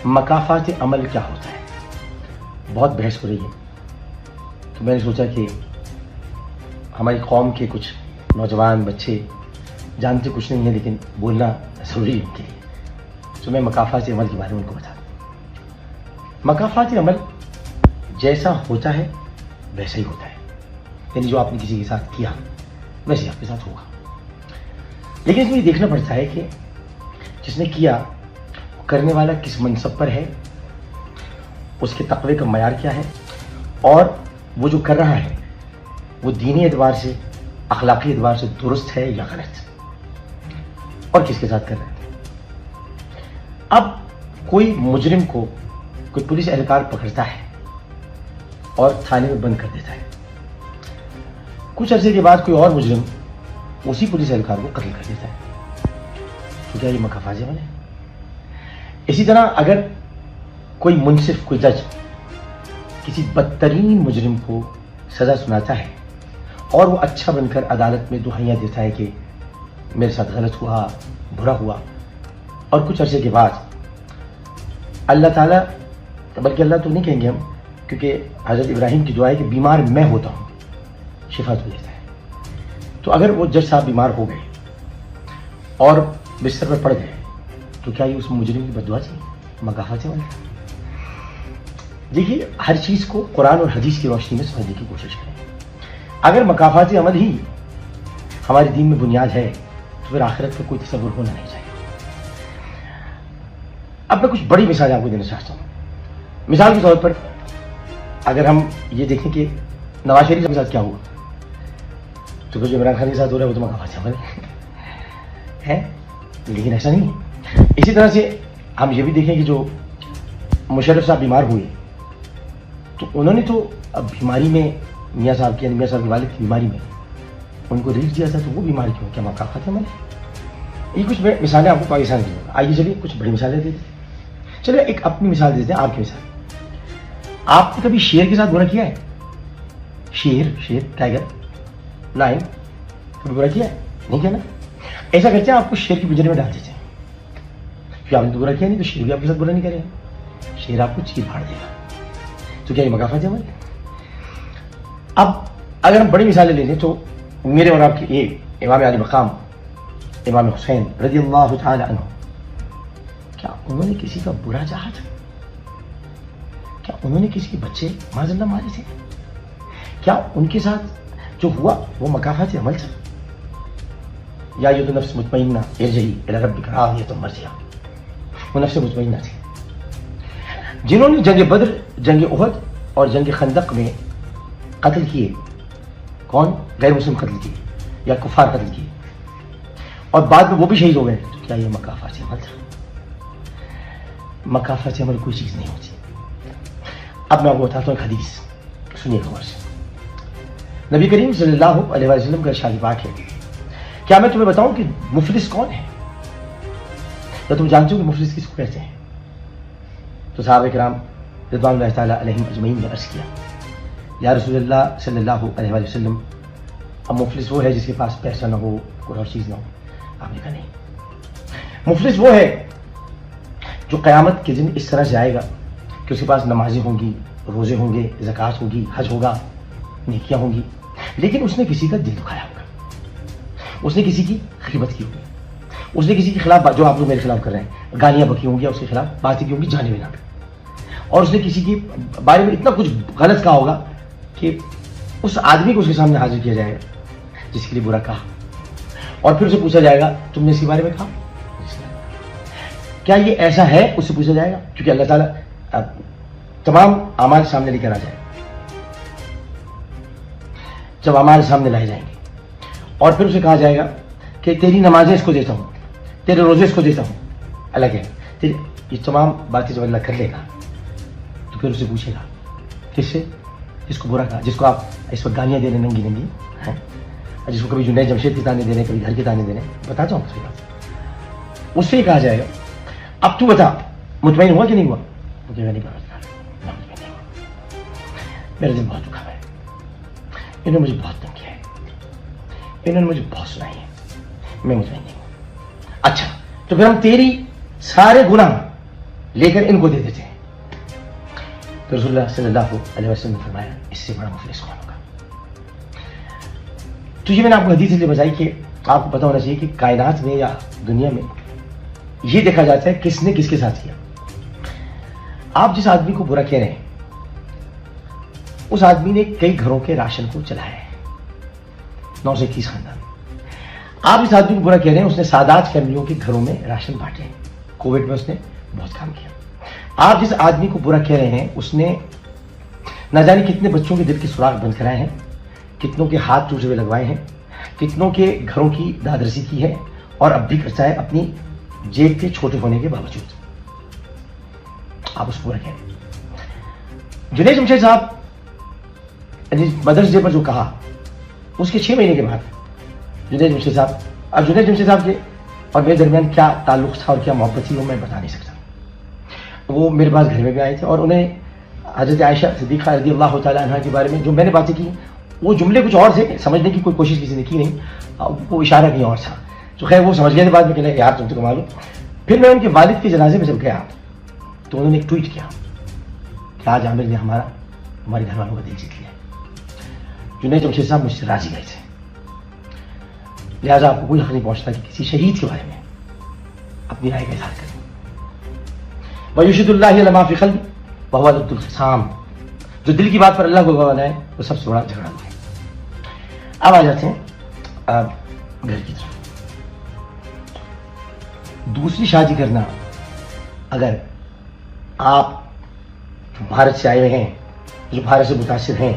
مکافات عمل کیا ہوتا ہے؟ بہت بحث ہو رہی ہے، تو میں نے سوچا کہ ہماری قوم کے کچھ نوجوان بچے جانتے کچھ نہیں ہیں لیکن بولنا ضروری ہے ان کے لیے، تو میں مکافات عمل کے بارے میں ان کو بتا دوں۔ مکافات عمل جیسا ہوتا ہے ویسا ہی ہوتا ہے، یعنی جو آپ نے کسی کے ساتھ کیا ویسے ہی آپ کے ساتھ ہوگا، لیکن اس میں یہ دیکھنا پڑتا ہے کہ جس نے کیا کرنے والا کس منصب پر ہے، اس کے تقوی کا معیار کیا ہے، اور وہ جو کر رہا ہے وہ دینی اعتبار سے اخلاقی اعتبار سے درست ہے یا غلط، اور کس کے ساتھ کر رہا ہے۔ اب کوئی مجرم کو کوئی پولیس اہلکار پکڑتا ہے اور تھانے میں بند کر دیتا ہے، کچھ عرصے کے بعد کوئی اور مجرم اسی پولیس اہلکار کو قتل کر دیتا ہے، تو کیا یہ مکافات عمل ہے؟ اسی طرح اگر کوئی منصف، کوئی جج کسی بدترین مجرم کو سزا سناتا ہے اور وہ اچھا بن کر عدالت میں دہائیاں دیتا ہے کہ میرے ساتھ غلط ہوا، برا ہوا، اور کچھ عرصے کے بعد اللہ تعالیٰ، بلکہ اللہ تو نہیں کہیں گے ہم، کیونکہ حضرت ابراہیم کی دعا ہے کہ بیمار میں ہوتا ہوں، شفا تو دیتا ہے، تو اگر وہ جج صاحب بیمار ہو گئے اور بستر پر پڑ گئے تو کیا یہ اس مجرم کی بددعا تھی؟ مکافات عمل ہے۔ دیکھیے، ہر چیز کو قرآن اور حدیث کی روشنی میں سمجھنے کی کوشش کریں۔ اگر مکافات عمل ہی ہمارے دین میں بنیاد ہے تو پھر آخرت کا کوئی تصور ہونا نہیں چاہیے۔ اب میں کچھ بڑی مثالیں آپ کو دینا چاہتا ہوں۔ مثال کے طور پر اگر ہم یہ دیکھیں کہ نواز شریف کے ساتھ کیا ہوا، تو پھر جو عمران خان کے ساتھ ہو رہا ہے وہ تو مکافات عمل ہے، لیکن ایسا نہیں ہے۔ اسی طرح سے ہم یہ بھی دیکھیں کہ جو مشرف صاحب بیمار ہوئے تو انہوں نے تو اب بیماری میں میاں صاحب کی، میاں صاحب کے والد کی بیماری میں ان کو ریلیف دیا تھا، تو وہ بیماری کیوں؟ کیا مکافات عمل ہے؟ یہ کچھ مثالیں آپ کو پاکستان کی۔ آئیے چلیے کچھ بڑی مثالیں دیتے ہیں۔ چلے ایک اپنی مثال دیتے ہیں، آپ کی مثال۔ آپ نے کبھی شیر کے ساتھ برا کیا ہے؟ شیر، ٹائگر، لائن، کبھی برا کیا ہے؟ نہیں کیا نا؟ ایسا کرتے ہیں، آپ کو شیر کی پنجرے میں ڈال دیتے ہیں، پھر آپ نے تو برا کیا نہیں تو شیر بھی آپ کے ساتھ برا نہیں کرے گا، شیر آپ کو چیر پھاڑ دے گا، تو کیا یہ مکافات عمل ہے؟ اب اگر ہم بڑی مثالیں لے لیں تو میرے اور آپ کے امام علی مقام امام حسین رضی اللہ تعالی عنہ، کیا انہوں نے کسی کا برا چاہا تھا؟ کیا انہوں نے کسی کے بچے معاذ اللہ مارے تھے؟ کیا ان کے ساتھ جو ہوا وہ مکافات عمل تھا؟ یا یہ تو نفس مطمئنہ ارجعی الی ربک راضیۃ مرضیہ، وہ نفس مطمئنہ تھی جنہوں نے جنگ بدر، جنگ احد اور جنگ خندق میں قتل کیے۔ کون؟ غیر مسلم قتل کیے یا کفار قتل کیے، اور بعد میں وہ بھی شہید ہو گئے، تو کیا یہ مکافات عمل تھا؟ مکافات عمل کوئی چیز نہیں ہوتی۔ اب میں آپ کو بتاتا ہوں ایک حدیث، سنیے غور سے۔ نبی کریم صلی اللہ علیہ وسلم کا ارشاد پاک ہے، کیا میں تمہیں بتاؤں کہ مفلس کون ہے؟ تو تم جانتے ہو کہ مفلس کس کو کہتے ہیں؟ تو صحابہ کرام رضوان اللہ تعالیٰ علیہم اجمعین نے عرض کیا، یا رسول اللہ صلی اللہ علیہ وسلم، اب مفلس وہ ہے جس کے پاس پیسہ نہ ہو، کوئی اور چیز نہ ہو؟ آپ نے کہا نہیں، مفلس وہ ہے جو قیامت کے دن اس طرح سے آئے گا کہ اس کے پاس نمازیں ہوں گی، روزے ہوں گے، زکوٰۃ ہوگی، حج ہوگا، نیکیاں ہوں گی، لیکن اس نے کسی کا دل دکھایا ہوگا، اس نے کسی کی غیبت کی ہوگی، اس نے کسی کے خلاف، جو آپ لوگ میرے خلاف کر رہے ہیں، گالیاں بکی ہوں گی، اس کے خلاف باتیں کی ہوں گی جانے میں نہ پہ، اور اس نے کسی کے بارے میں اتنا کچھ غلط کہا ہوگا کہ اس آدمی کو اس کے سامنے حاضر کیا جائے گا جس کے لیے برا کہا، اور پھر اسے پوچھا جائے گا تم نے اس کے بارے میں کہا؟ کیا یہ ایسا ہے؟ اس سے پوچھا جائے گا، کیونکہ اللہ تعالیٰ تمام اعمال سامنے لے کر آ جائے گا۔ جب اعمال سامنے لائے جائیں گے اور پھر اسے کہا جائے گا کہ تیری نمازیں اس کو دیتا ہوں، تیرے روزے اس کو دیتا ہوں، اللہ کہ یہ تمام باتیں جب اللہ کر لے گا تو پھر اسے پوچھے گا کس سے؟ جس کو برا کہا، جس کو آپ اس وقت گالیاں دے رہے ننگی ننگی ہیں، جس کو کبھی جنید جمشید کے تانے دے رہے ہیں، کبھی گھر کے تانے دے رہے ہیں، بتاتا ہوں اس سے کہا جائے گا اب تو بتا مطمئن ہوا کہ نہیں ہوا؟ وہ کہے گا نہیں پتا، میرا دل بہت دکھا ہے، انہوں نے مجھے بہت تنگ کیا ہے، انہوں نے مجھے بہت سنائی ہے، میں مطمئن نہیں ہوں۔ اچھا، تو پھر ہم تیری سارے گناہ لے کر ان کو دے دیتے ہیں. تو رسول اللہ صلی اللہ علیہ وسلم نے فرمایا اس سے بڑا مفلس کون ہوگا. تو یہ میں نے آپ کو حدیث اس لیے بتائی کہ آپ کو پتا ہونا چاہیے کہ کائنات میں یا دنیا میں یہ دیکھا جاتا ہے کس نے کس کے ساتھ کیا. آپ جس آدمی کو برا کہہ رہے ہیں اس آدمی نے کئی گھروں کے راشن کو چلایا ہے, 921 خاندان. آپ اس آدمی کو برا کہہ رہے ہیں اس نے سادات فیملیوں کے گھروں میں راشن بانٹے ہیں, کووڈ میں اس نے بہت کام کیا. آپ جس آدمی کو برا کہہ رہے ہیں اس نے نہ جانے کتنے بچوں کے دل کے سوراخ بند کرائے ہیں, کتنوں کے ہاتھ ٹوٹے ہوئے لگوائے ہیں, کتنوں کے گھروں کی دادرسی کی ہے اور اب بھی کرتا ہے اپنی جیب کے چھوٹے ہونے کے باوجود. آپ اس کو برا کہہ رہے ہیں. جنید جمشید صاحب مدرس ڈے پر جو کہا اس کے 6 مہینے کے بعد جنید جمشید صاحب, اب جنید جمشید صاحب کے اور میرے درمیان کیا تعلق تھا اور کیا محبت تھی وہ میں بتا نہیں سکتا. وہ میرے پاس گھر میں بھی آئے تھے اور انہیں حضرت عائشہ صدیقہ رضی اللہ تعالیٰ عنہ کے بارے میں جو میں نے باتیں کی وہ جملے کچھ اور تھے, سمجھنے کی کوئی کوشش کسی نے کی نہیں, وہ اشارہ کہیں اور تھا. تو خیر وہ سمجھ گئے تھے بعد میں کہ یار تم تو کمال ہو. پھر میں ان کے والد کے جنازے میں جب گیا تو انہوں نے ایک ٹویٹ کیا کہ آج عامر نے ہمارے گھر والوں کا دل جیت لیا. جنید جمشید صاحب مجھ سے راضی گئے تھے, لہٰذا آپ کو کوئی حق نہیں پہنچتا کہ کسی شہید کے بارے میں اپنی رائے کا اظہار کریں. وَيُشْهِدُ اللَّهَ عَلَىٰ مَا فِي قَلْبِهِ وَهُوَ أَلَدُّ الْخِصَامِ. جو دل کی بات پر اللہ کو گواہ بنائے وہ سب سے بڑا جھگڑا ہے. اب آ جاتے ہیں گھر کی طرف. دوسری شادی کرنا اگر آپ بھارت سے آئے ہوئے ہیں, جو بھارت سے متاثر ہیں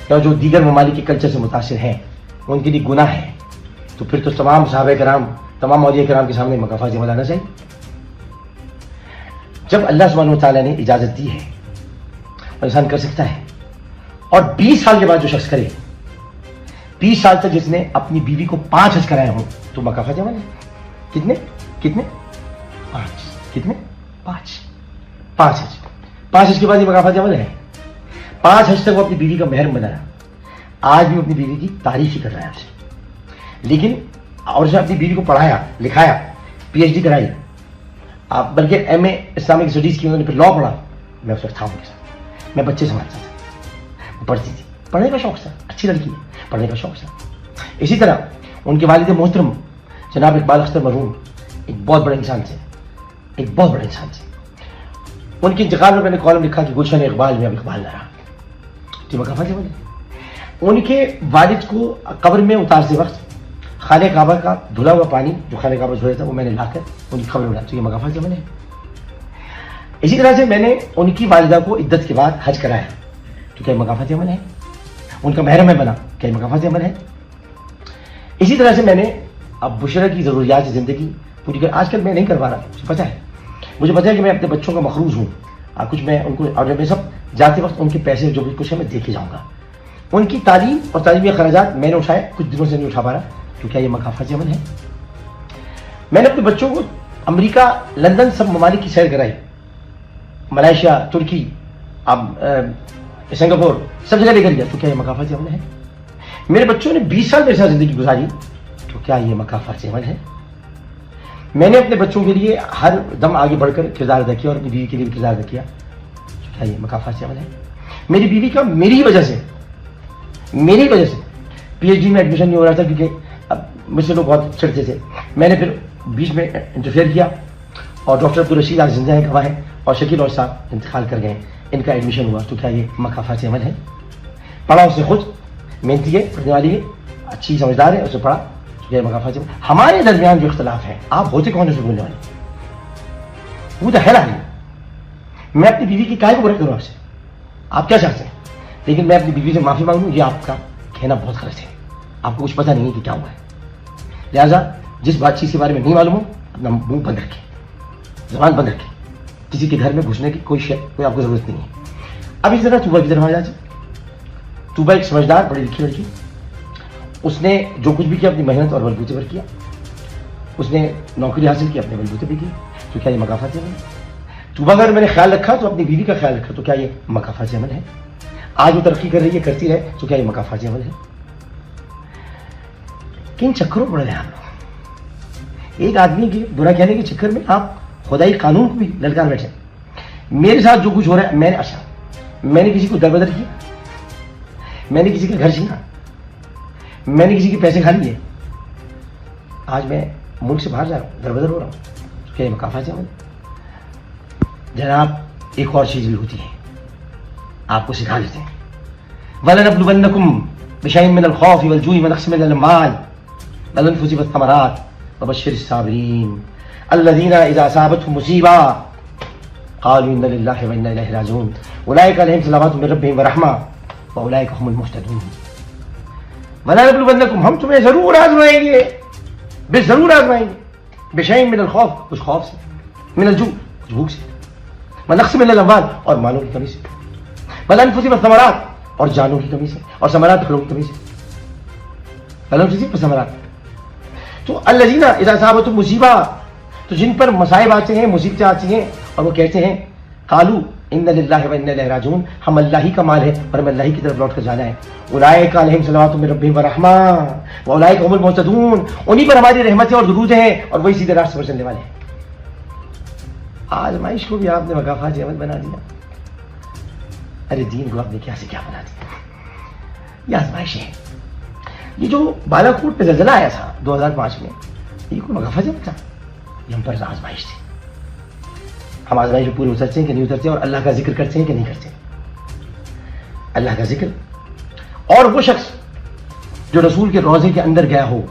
یا جو دیگر ممالک کے کلچر سے متاثر ہیں ان کے لیے گناہ ہے, تو پھر تو تمام صحابہ کرام تمام اولیاء کرام کے سامنے مکافات جمع لانا چاہیے. جب اللہ سبحانہ و تعالیٰ نے اجازت دی ہے اور انسان کر سکتا ہے, اور 20 سال کے بعد جو شخص کرے, 20 سال تک جس نے اپنی بیوی کو 5 حج کرائے ہوں تو مکافات جمع ہے. کتنے 5 کتنے 5 حج. 5 حج کے بعد یہ مکافات جمع ہے. 5 حج تک وہ اپنی بیوی کا محرم بنایا, آج بھی اپنی بیوی کی تعریف ہی کر رہا ہے آپ سے. لیکن اور اسے اپنی بیوی کو پڑھایا لکھایا, PhD کرائی, آپ بلکہ ایم اے اسلامک اسٹڈیز کی, انہوں نے پھر لاء پڑھا. میں اس وقت تھا ان کے ساتھ, میں بچے سنبھالتا تھا, وہ پڑھتی تھی, پڑھنے کا شوق تھا, اچھی لڑکی ہے, پڑھنے کا شوق تھا. اسی طرح ان کے والد محترم جناب اقبال اختر مرحوم ایک بہت بڑے انسان تھے, ایک بہت بڑے انسان تھے. ان کے انتقال میں نے کالم لکھا کہ گلشن اقبال میں اب اقبال نہ رہا. تو مکافات جمع ہے. ان کے والد کو قبر میں اتارتے وقت خانہ کعبہ کا دھلا ہوا پانی جو خانہ کعبہ دھویا تھا وہ میں نے لا کر ان کی قبر میں ڈالا, تو یہ مکافات جمع ہے. اسی طرح سے میں نے ان کی والدہ کو عدت کے بعد حج کرایا, تو کیا مکافات عمل ہے. ان کا محرم میں بنا, کیا مکافات عمل ہے. اسی طرح سے میں نے اب بشرا کی ضروریات زندگی پوری کر, آج کل میں نہیں کر پا رہا, مجھے پتا ہے کہ میں اپنے بچوں کا مخروض ہوں, کچھ میں ان کو, اور جب میں سب جاتے وقت ان کے پیسے جو بھی کچھ ہے میں دیکھے جاؤں گا. ان کی تعلیم اور تعلیمی اخراجات میں نے اٹھائے, کچھ دنوں سے نہیں اٹھا پا رہا, تو کیا یہ مکافات عمل ہے. میں نے اپنے بچوں کو امریکہ لندن سب ممالک کی سیر کرائی, ملائیشیا ترکی اب سنگاپور سب جگہ لے کر گیا, تو کیا یہ مکافات عمل ہے. میرے بچوں نے 20 سال میرے ساتھ زندگی گزاری, تو کیا یہ مکافات عمل ہے. میں نے اپنے بچوں کے لیے ہر دم آگے بڑھ کر کردار ادا کیا اور اپنی بیوی کے لیے بھی کردار ادا کیا, تو کیا یہ مکافات عمل ہے. میری بیوی کا میری وجہ سے PhD میں ایڈمیشن نہیں ہو رہا تھا, کیونکہ اب مجھ سے لوگ بہت چڑھتے تھے. میں نے پھر بیچ میں انٹرفیئر کیا اور ڈاکٹر عبدالرشید آج زندہ ہیں, گواہ ہیں, اور شکیل اور صاحب انتقال کر گئے, ان کا ایڈمیشن ہوا, تو کیا یہ مکافات عمل ہے. پڑھا اس نے خود, محنتی ہے, پڑھنے والی ہے, اچھی سمجھدار ہے, اسے پڑھا, تو کیا یہ مکافات عمل. ہمارے درمیان جو اختلاف ہے, آپ ہوتے کون سے بولنے والے, وہ تو ہے. میں اپنی بیوی کی کائے کو برا کروں آپ سے, آپ کیا چاہتے ہیں, لیکن میں اپنی بیوی سے معافی مانگوں, یہ آپ کا کہنا بہت غلط ہے. آپ کو کچھ پتہ نہیں ہے کہ کیا ہوا ہے. لہٰذا جس بات چیز کے بارے میں نہیں معلوم ہو اپنا منہ بند رکھیں, زبان بند رکھیں. کسی کے گھر میں گھسنے کی کوئی آپ کو ضرورت نہیں ہے. اب اس طرح طوبہ کی طرف آ جاتے. طوبہ ایک سمجھدار پڑھی لکھی لڑکی, اس نے جو کچھ بھی کیا اپنی محنت اور بلبوتے پر کیا. اس نے نوکری حاصل کی, اپنے بلبوتے پہ کی, تو کیا یہ مکافات عمل ہے. طوبہ اگر میں نے خیال رکھا تو اپنی بیوی کا خیال رکھا, تو کیا یہ مکافات عمل ہے. آج وہ ترقی کر رہی ہے, کرتی رہے, تو کیا یہ مکافات عمل ہے. کن چکروں پڑ رہے ہیں آپ لوگ. ایک آدمی کے برا کہنے کے چکر میں آپ خدائی قانون کو بھی للکار بیٹھے. میرے ساتھ جو کچھ ہو رہا ہے میں نے کسی کو دربدر کیا, میں نے کسی کا گھر چھینا, میں نے کسی کے پیسے کھا لیے, آج میں ملک سے باہر جا رہا ہوں, دربدر ہو رہا ہوں, کیا یہ مکافات ہے مجھے؟ جناب ایک اور چیز بھی ہوتی ہے, آپ کو سکھا دیتے ہیں. وَلَنَبْلُوَنَّكُمْ بِشَيْءٍ مِّنَ الْخَوْفِ وَالْجُوعِ وَنَقْصٍ مِّنَ الْأَمْوَالِ وَالْأَنفُسِ وَالثَّمَرَاتِ وَبَشِّرِ الصَّابِرِينَ الَّذِينَ إِذَا أَصَابَتْهُم مُّصِيبَةٌ قالوا إنا لله وإنا إليه راجعون أولئك عليهم صلوات من ربهم ورحمة وأولئك هم المهتدون. ولا نبلونكم, ہم تمہیں ضرور آزمائیں گے, بے ضرور آزمائیں گے, بشیء من الخوف, کچھ خوف سے, من الجوع, کچھ بھوک سے, ونقص من الاموال, اور مالوں کی کمی سے, والانفس والثمرات, اور جانوں کی کمی سے, اور ثمرات پھلوں کی کمی سے, والانفس والثمرات. تو الذین اذا اصابتهم مصیبہ, تو جن پر مصائب آتے ہیں, مصیبتیں آتی ہیں, اور وہ کہتے ہیں قالوا ان للہ و انا الیہ راجعون, ہم اللہ ہی کا مال ہے اور ہمیں اللہ ہی کی طرف لوٹ کر جانا ہے. اولئک علیہم صلوات من ربہم ورحمہ واولئک هم المہتدون, انہی پر ہماری رحمتیں اور درود ہیں اور وہی سیدھے راستے پر چلنے والے ہیں. آزمائش کو بھی آپ نے مکافات عمل بنا دیا. ارے دین کو آپ نے کیا سے کیا بنا دیا. یہ آزمائش ہے. یہ جو بالا کوٹ پہ زلزلہ آیا تھا 2005 میں, یہ کوئی مکافات عمل تھا؟ یہ ہم پر آزمائش تھی. ہم آزمائش میں پورے اترتے ہیں کہ نہیں اترتے, اور اللہ کا ذکر کرتے ہیں کہ نہیں کرتے. اللہ کا ذکر, اور وہ شخص جو رسول کے روضے کے اندر گیا ہو,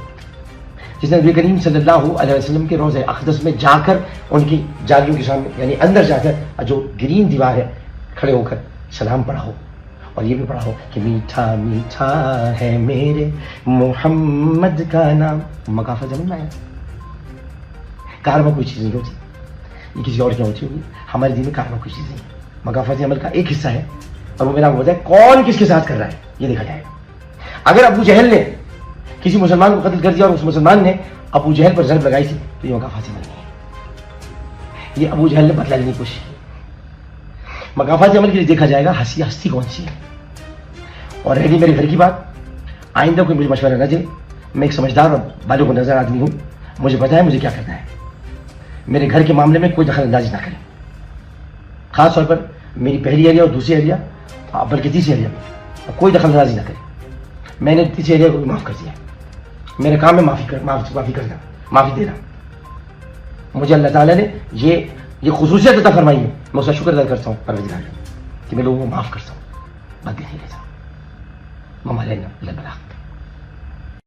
جس نے نبی کریم صلی اللہ علیہ وسلم کے روضے اقدس میں جا کر ان کی جالیوں کے سامنے, یعنی اندر جا کر جو گرین دیوار ہے, کھڑے ہو کر سلام پڑھا ہو, اور یہ بھی پڑھا ہو کہ میٹھا میٹھا ہے میرے محمد کا نام. مکافات عمل میں آیا. کار میں کوئی چیز نہیں ہوتی, یہ کسی اور کیا ہوتی ہوگی. ہمارے دین میں کار میں کوئی چیز نہیں. مکافات عمل کا ایک حصہ ہے, اور وہ میرا وہ ہے کون کس کے ساتھ کر رہا ہے یہ دیکھا جائے گا. اگر ابو جہل نے کسی مسلمان کو قتل کر دیا اور اس مسلمان نے ابو جہل پر ضرب لگائی تھی, تو یہ مکافات عمل نہیں ہے. یہ ابو جہل نے بدلا لینے کی کوشش کی. مکافات عمل کے لیے دیکھا جائے گا ہستی کون سی ہے. اور رہی میرے گھر کی بات, آئندہ کوئی مجھے مشورہ نہ دے. میں ایک سمجھدار اور بالغ نظر آدمی ہوں, مجھے پتا ہے مجھے کیا کرنا ہے. میرے گھر کے معاملے میں کوئی دخل اندازی نہ کرے, خاص طور پر میری پہلی ایریا اور دوسری ایریا, بلکہ تیسری ایریا میں کوئی دخل اندازی نہ کرے. میں نے تیسری ایریا کو بھی معاف کر دیا. میرے کام میں معافی کرنا, معافی دینا. مجھے اللہ تعالیٰ نے یہ خصوصیت عطا فرمائی ہے, میں اس کا شکر ادا کرتا ہوں پروردگار کہ میں لوگوں کو معاف کرتا ہوں, بات نہیں لیتا. مما لینا اللہ بلاغ.